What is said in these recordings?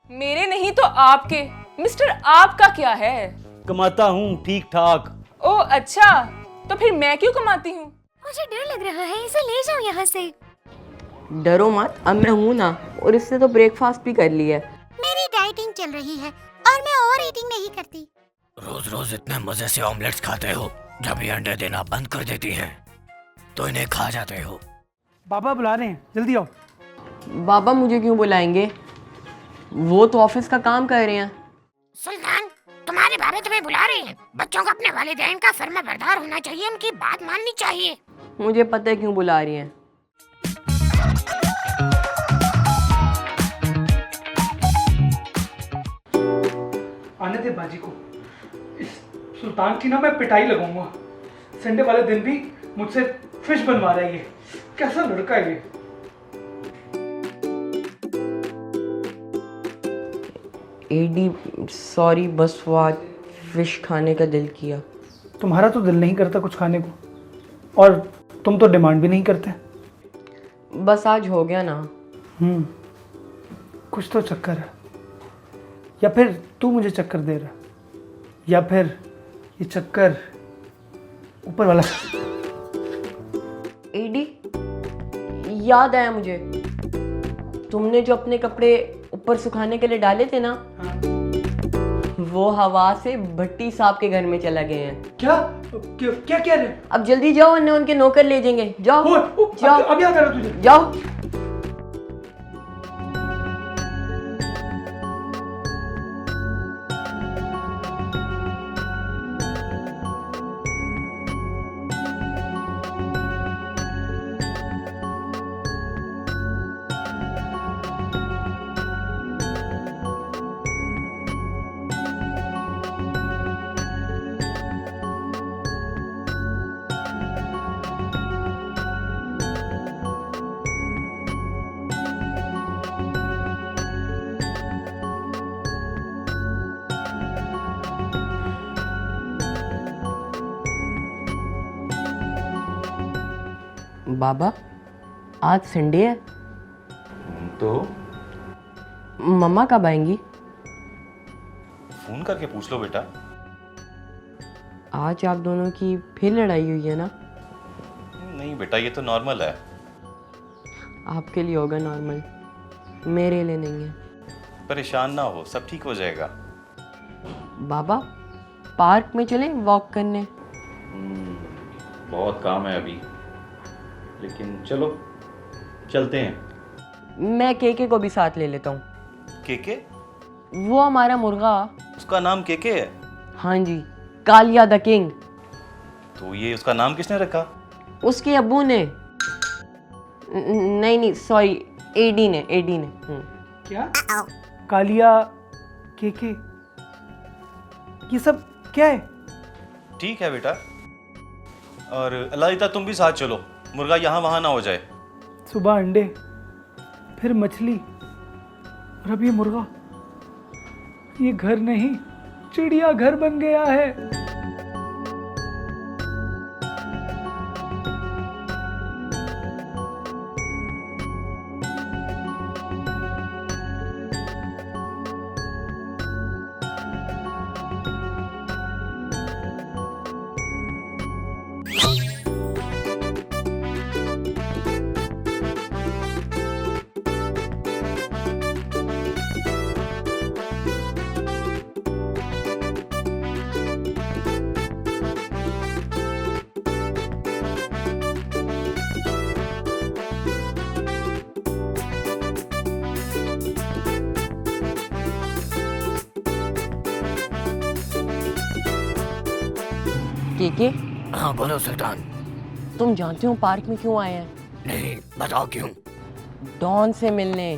मेरे नहीं तो आपके। मिस्टर आपका क्या है? कमाता हूँ ठीक ठाक। ओ अच्छा, तो फिर मैं क्यों कमाती हूँ? मुझे डर लग रहा है, इसे ले जाओ यहाँ से। डरो मत, अब मैं हूँ ना, और इससे तो ब्रेकफास्ट भी कर लिया। मेरी डाइटिंग चल रही है और मैं ओवर ईटिंग नहीं करती। रोज रोज इतने मजे से ऑमलेट्स खाते हो, जब ये अंडे देना बंद कर देती हैं तो इन्हें खा जाते हो। पापा बुला रहे हैं, जल्दी आओ। बाबा मुझे क्यों बुलाएंगे? वो तो ऑफिस का काम कर रहे हैं। सुल्तान, तुम्हारे बाबा तुम्हें बुला रहे हैं। बच्चों को अपने वालिदैन का फर्माबरदार होना चाहिए, उनकी बात माननी चाहिए। मुझे पता है क्यों बुला रही हैं। आने दे बाजी को। इस सुल्तान की ना मैं पिटाई लगाऊंगा। संडे वाले दिन भी मुझसे फिश बनवा रहा है ये। कैसा लड़का है ये। एडी सॉरी, बस वो आज फिश खाने का दिल किया। तुम्हारा तो दिल नहीं करता कुछ खाने को, और तुम तो डिमांड भी नहीं करते। बस आज हो गया ना। कुछ तो चक्कर है, या फिर तू मुझे चक्कर दे रहा, या फिर ये चक्कर ऊपर वाला। एडी, याद आया मुझे, तुमने जो अपने कपड़े ऊपर सुखाने के लिए डाले थे ना, वो हवा से भट्टी साहब के घर में चला गए हैं। क्या क्या क्या कह रहे? अब जल्दी जाओ, वरना उनके नौकर ले जाएंगे। जाओ जाओ, अब याद आ रहा तुझे? जाओ। बाबा, आज संडे है तो मम्मा कब आएंगी? फोन करके पूछ लो बेटा। आज आप दोनों की फिर लड़ाई हुई है ना? नहीं बेटा, ये तो नॉर्मल है। आपके लिए होगा नॉर्मल, मेरे लिए नहीं है। परेशान ना हो, सब ठीक हो जाएगा। बाबा, पार्क में चलें वॉक करने? बहुत काम है अभी, लेकिन चलो चलते हैं। मैं केके को भी साथ ले लेता हूँ। केके? वो हमारा मुर्गा। उसका नाम केके है? हाँ जी, कालिया द किंग। तो ये उसका नाम किसने रखा? उसके अब्बू ने। नहीं सॉरी, एडी ने। क्या? कालिया, केके, ये सब क्या है? ठीक है बेटा। और अलाइता, तुम भी साथ चलो, मुर्गा यहाँ वहाँ ना हो जाए। सुबह अंडे, फिर मछली, और अब ये मुर्गा। ये घर नहीं, चिड़िया घर बन गया है। केके, हाँ बोलो सुल्तान। तुम जानते हो पार्क में क्यों आए हैं? नहीं, बताओ क्यों। डॉन से मिलने।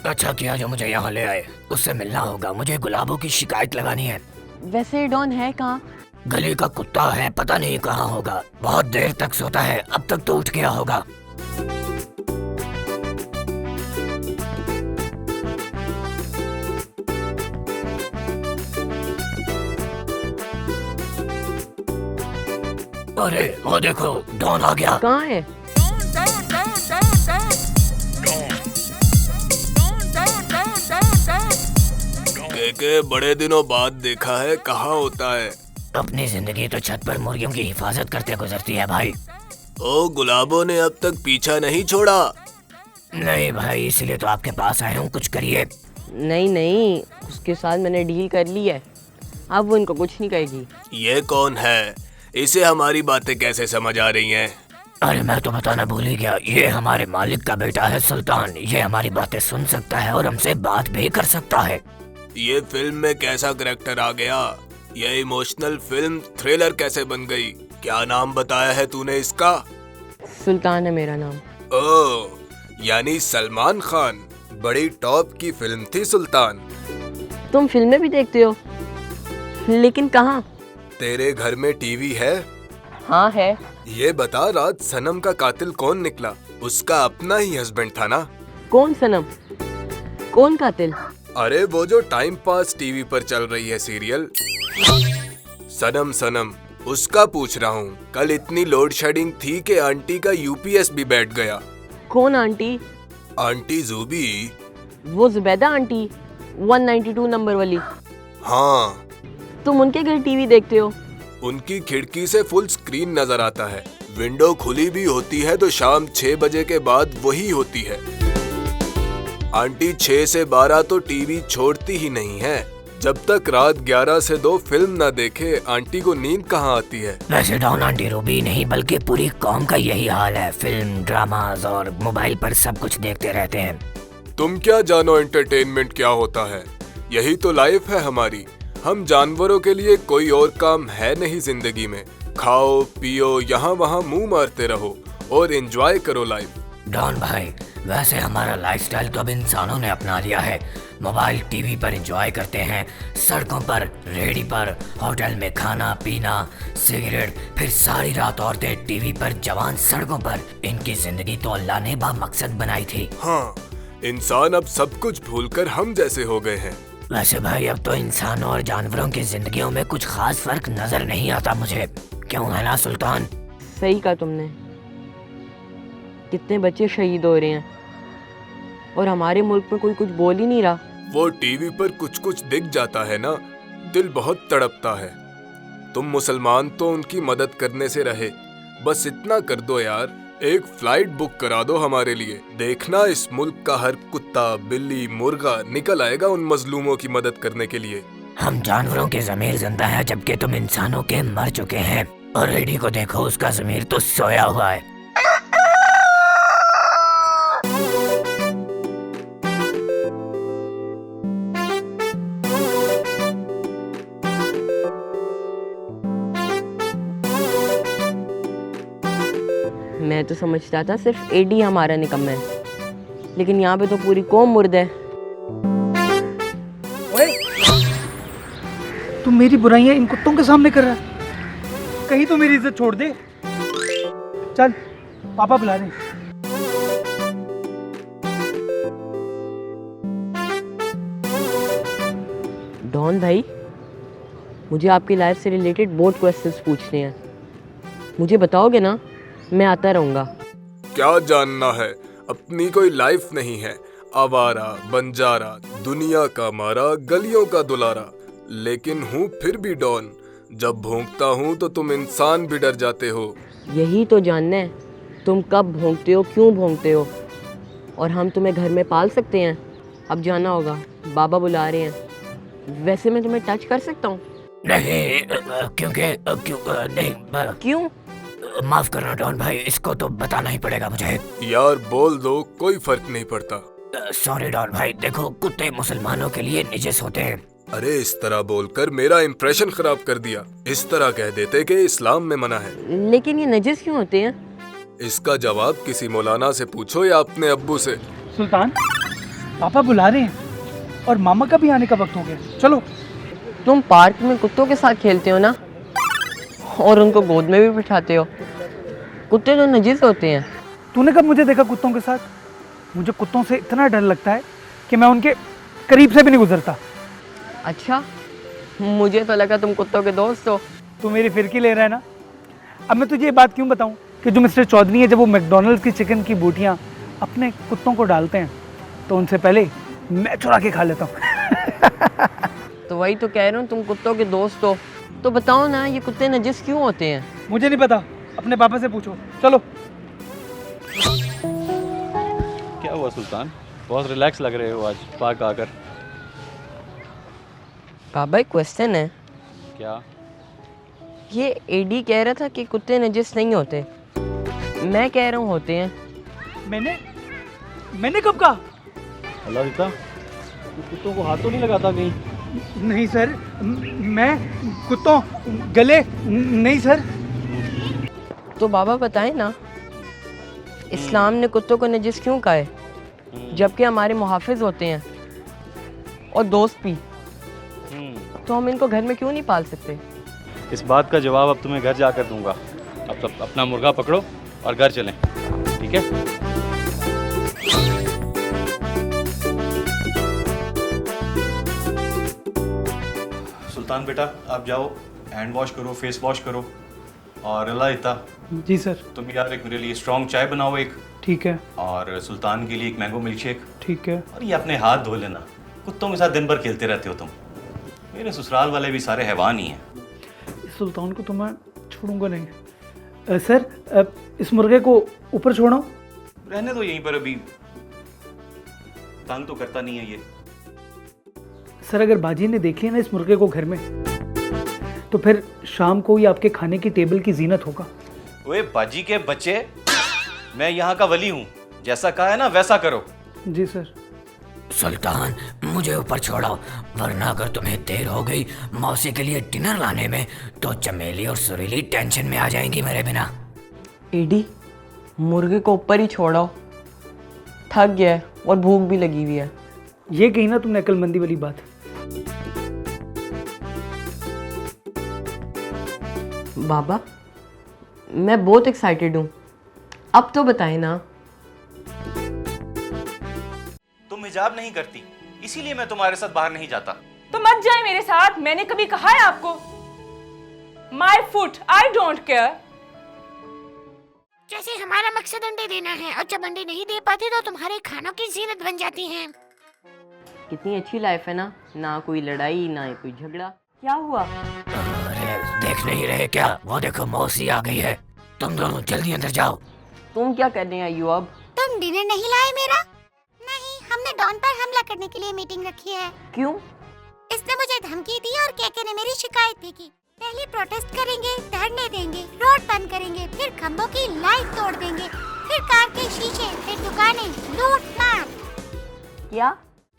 अच्छा किया जो मुझे यहाँ ले आए, उससे मिलना होगा। मुझे गुलाबों की शिकायत लगानी है। वैसे डॉन है कहाँ? गली का कुत्ता है, पता नहीं कहाँ होगा। बहुत देर तक सोता है, अब तक तो उठ गया होगा। अरे वो देखो, डॉन आ गया। कहाँ है? देखे, बड़े दिनों बाद देखा है, कहाँ होता है? अपनी जिंदगी तो छत पर मुर्गियों की हिफाजत करते गुजरती है भाई। ओ, गुलाबों ने अब तक पीछा नहीं छोड़ा? नहीं भाई, इसलिए तो आपके पास आया हूँ, कुछ करिए। नहीं नहीं, उसके साथ मैंने डील कर ली है, अब वो इनको कुछ नहीं कहेगी। ये कौन है? इसे हमारी बातें कैसे समझ आ रही हैं? अरे मैं तो बताना भूल ही गया, ये हमारे मालिक का बेटा है सुल्तान। ये हमारी बातें सुन सकता है और हमसे बात भी कर सकता है। ये फिल्म में कैसा करैक्टर आ गया? ये इमोशनल फिल्म थ्रिलर कैसे बन गई? क्या नाम बताया है तूने इसका? सुल्तान है मेरा नाम। ओह, यानी सलमान खान। बड़ी टॉप की फिल्म थी सुल्तान। तुम फिल्में भी देखते हो, लेकिन कहाँ? तेरे घर में टीवी है? हाँ है। ये बता, रात सनम का कातिल कौन निकला? उसका अपना ही हस्बैंड था ना? कौन सनम? कौन कातिल? अरे वो जो टाइम पास टीवी पर चल रही है सीरियल, सनम सनम, उसका पूछ रहा हूँ। कल इतनी लोड शेडिंग थी कि आंटी का यूपीएस भी बैठ गया। कौन आंटी? आंटी जूबी। वो जुबैदा आंटी, 192 नंबर वाली। हाँ। तुम उनके घर टीवी देखते हो? उनकी खिड़की से फुल स्क्रीन नजर आता है। विंडो खुली भी होती है तो शाम 6 बजे के बाद वही होती है। आंटी 6 से 12 तो टीवी छोड़ती ही नहीं है। जब तक रात 11 से 2 फिल्म न देखे, आंटी को नींद कहाँ आती है? वैसे डॉन आंटी रूबी नहीं, बल्कि पूरी कौम का यही हाल है। फिल्म, ड्रामाज और मोबाइल पर सब कुछ देखते रहते हैं। तुम क्या जानो एंटरटेनमेंट क्या होता है? यही तो लाइफ है हमारी। हम जानवरों के लिए कोई और काम है नहीं जिंदगी में। खाओ पियो, यहाँ वहाँ मुंह मारते रहो और एंजॉय करो लाइफ। डॉन भाई, वैसे हमारा लाइफस्टाइल तो अब इंसानों ने अपना लिया है। मोबाइल टीवी पर एंजॉय करते हैं, सड़कों पर, रेहड़ी पर, होटल में खाना पीना, सिगरेट, फिर सारी रात औरतें टीवी पर, जवान सड़कों पर। इनकी जिंदगी तो अल्लाह ने बामकसद बनाई थी। हाँ, इंसान अब सब कुछ भूलकर हम जैसे हो गए हैं। वैसे भाई, अब तो इंसानों और जानवरों की जिंदगियों में कुछ खास फर्क नजर नहीं आता मुझे। क्यों है ना सुल्तान? सही कहा तुमने। कितने बच्चे शहीद हो रहे हैं और हमारे मुल्क में कोई कुछ बोल ही नहीं रहा। वो टीवी पर कुछ कुछ दिख जाता है ना, दिल बहुत तड़पता है। तुम मुसलमान तो उनकी मदद करने से रहे, बस इतना कर दो यार, एक फ्लाइट बुक करा दो हमारे लिए। देखना, इस मुल्क का हर कुत्ता, बिल्ली, मुर्गा निकल आएगा उन मजलूमों की मदद करने के लिए। हम जानवरों के ज़मीर जिंदा है, जबकि तुम इंसानों के मर चुके हैं। और रेडी को देखो, उसका ज़मीर तो सोया हुआ है। मैं तो समझता था सिर्फ एडी हमारा निकम्मा है, लेकिन यहाँ पे तो पूरी कौम मुर्दा है। ओए, तुम मेरी बुराइयां इन कुत्तों के सामने कर रहा है? कहीं तो मेरी इज्जत छोड़ दे। चल, पापा बुला रहे हैं। डॉन भाई, मुझे आपकी लाइफ से रिलेटेड बहुत क्वेश्चंस पूछने हैं, मुझे बताओगे ना? मैं आता रहूँगा। क्या जानना है? अपनी कोई लाइफ नहीं है। आवारा, बंजारा, दुनिया का मारा, गलियों का दुलारा, लेकिन हूँ फिर भी डॉन। जब भौंकता हूँ तो तुम इंसान भी डर जाते हो। यही तो जानना है, तुम कब भौंकते हो, क्यों भौंकते हो, और हम तुम्हें घर में पाल सकते हैं? अब जाना होगा, बाबा बुला रहे हैं। वैसे मैं तुम्हें टच कर सकता हूँ? नहीं, क्योंकि नहीं। क्यों? माफ करना डॉन भाई, इसको तो बताना ही पड़ेगा मुझे। यार बोल दो, कोई फर्क नहीं पड़ता। सॉरी डॉन भाई, देखो कुत्ते मुसलमानों के लिए निजिस होते हैं। अरे इस तरह बोलकर मेरा इंप्रेशन खराब कर दिया। इस तरह कह देते कि इस्लाम में मना है। लेकिन ये नजिस क्यों होते हैं? इसका जवाब किसी मौलाना से पूछो या अपने अब्बू से। सुल्तान, पापा बुला रहे हैं और मामा का भी आने का वक्त हो गया। चलो। तुम पार्क में कुत्तों के साथ खेलते हो ना, और उनको गोद में भी बिठाते हो। कुत्ते तो नजिस होते हैं। तूने कब मुझे देखा कुत्तों के साथ? मुझे कुत्तों से इतना डर लगता है कि मैं उनके करीब से भी नहीं गुजरता। अच्छा, मुझे तो लगा तुम कुत्तों के दोस्त हो। तू मेरी फिरकी ले रहा है ना? अब मैं तुझे ये बात क्यों बताऊं कि जो मिस्टर चौधरी है, जब वो मैकडॉनल्ड्स की चिकन की बोटियां अपने कुत्तों को डालते हैं तो उनसे पहले मैं चुरा के खा लेता हूँ। तो वही तो कह रहा हूँ, तुम कुत्तों के दोस्त हो, तो बताओ ना ये कुत्ते नजिस क्यों होते हैं? मुझे नहीं पता, अपने पापा से पूछो। चलो। क्या हुआ सुल्तान, बहुत रिलैक्स लग रहे हो आज पार्क आकर। बाबा एक क्वेश्चन है। क्या? ये एडी कह रहा था कि कुत्ते नजिस नहीं होते, मैं कह रहा हूँ होते हैं। मैंने कब कहा? अल्लाह दीता, तू कुत्तों को हाथ तो नहीं लगाता कहीं? नहीं सर, मैं कुत्तों गले नहीं सर। तो बाबा बताएं ना, इस्लाम ने कुत्तों को नजिस क्यों कहा है, जबकि हमारे मुहाफिज होते हैं और दोस्त भी, तो हम इनको घर में क्यों नहीं पाल सकते? इस बात का जवाब अब तुम्हें घर जाकर दूंगा। अब सब अपना मुर्गा पकड़ो और घर चलें, ठीक है? सुल्तान बेटा आप जाओ, हैंड वॉश करो, फेस वॉश करो। और अल्लाह जी सर। तुम यार एक मेरे लिए स्ट्रॉन्ग चाय बनाओ एक, ठीक है। और सुल्तान के लिए एक मैंगो मिल्क शेक। ठीक है। और ये अपने हाथ धो लेना, कुत्तों के साथ दिन भर खेलते रहते हो तुम। मेरे ससुराल वाले भी सारे हैवान ही हैं। इस सुल्तान को तो मैं छोड़ूंगा नहीं। सर इस मुर्गे को ऊपर छोड़ो। रहने दो यहीं पर, अभी तंग तो करता नहीं है ये। सर अगर बाजी ने देखी है ना इस मुर्गे को घर में, तो फिर शाम को ये आपके खाने की टेबल की जीनत होगा। ओए बाजी के बच्चे, मैं यहाँ का वली हूँ, जैसा कहा है ना वैसा करो। जी सर। सुल्तान मुझे ऊपर छोड़ो, वरना अगर तुम्हें देर हो गई मौसी के लिए डिनर लाने में तो चमेली और सुरीली टेंशन में आ जाएंगी मेरे बिना। एडी मुर्गे को ऊपर ही छोड़ो, थक गया है और भूख भी लगी हुई है। ये कही ना तुमने अक्लमंदी वाली बात। बाबा मैं बहुत एक्साइटेड हूँ, अब तो बताएं ना। तुम हिजाब नहीं करती, इसीलिए मैं तुम्हारे साथ बाहर नहीं जाता। तो मत जाए मेरे साथ, मैंने कभी कहा है आपको? My foot, I don't care. जैसे हमारा मकसद अंडे देना है, और जब अंडे नहीं दे पाते तो तुम्हारे खानों की जीनत बन जाती हैं। कितनी अच्छी लाइफ है ना कोई लड़ाई ना कोई झगड़ा। क्या हुआ? अरे देख नहीं रहे क्या, वो देखो मौसी आ गई है। तुम दोनों जल्दी अंदर जाओ। तुम क्या करने आई हो अब? तुम डिनर नहीं लाए मेरा? नहीं, हमने डॉन पर हमला करने के लिए मीटिंग रखी है। क्यों? इसने मुझे धमकी दी और केके ने मेरी शिकायत भी की। पहले प्रोटेस्ट करेंगे, धरने देंगे, रोड बंद करेंगे, फिर खंभों की लाइट तोड़ देंगे, फिर कार के शीशे, फिर दुकानें, लूट मार। क्या?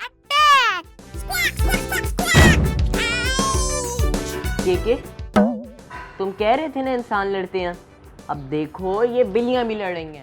अटैक! स्क्वाक, स्क्वाक, स्क्वाक, स्क्वाक। केके तुम कह रहे थे ना इंसान लड़ते हैं, अब देखो ये बिल्लियां भी लड़ेंगे।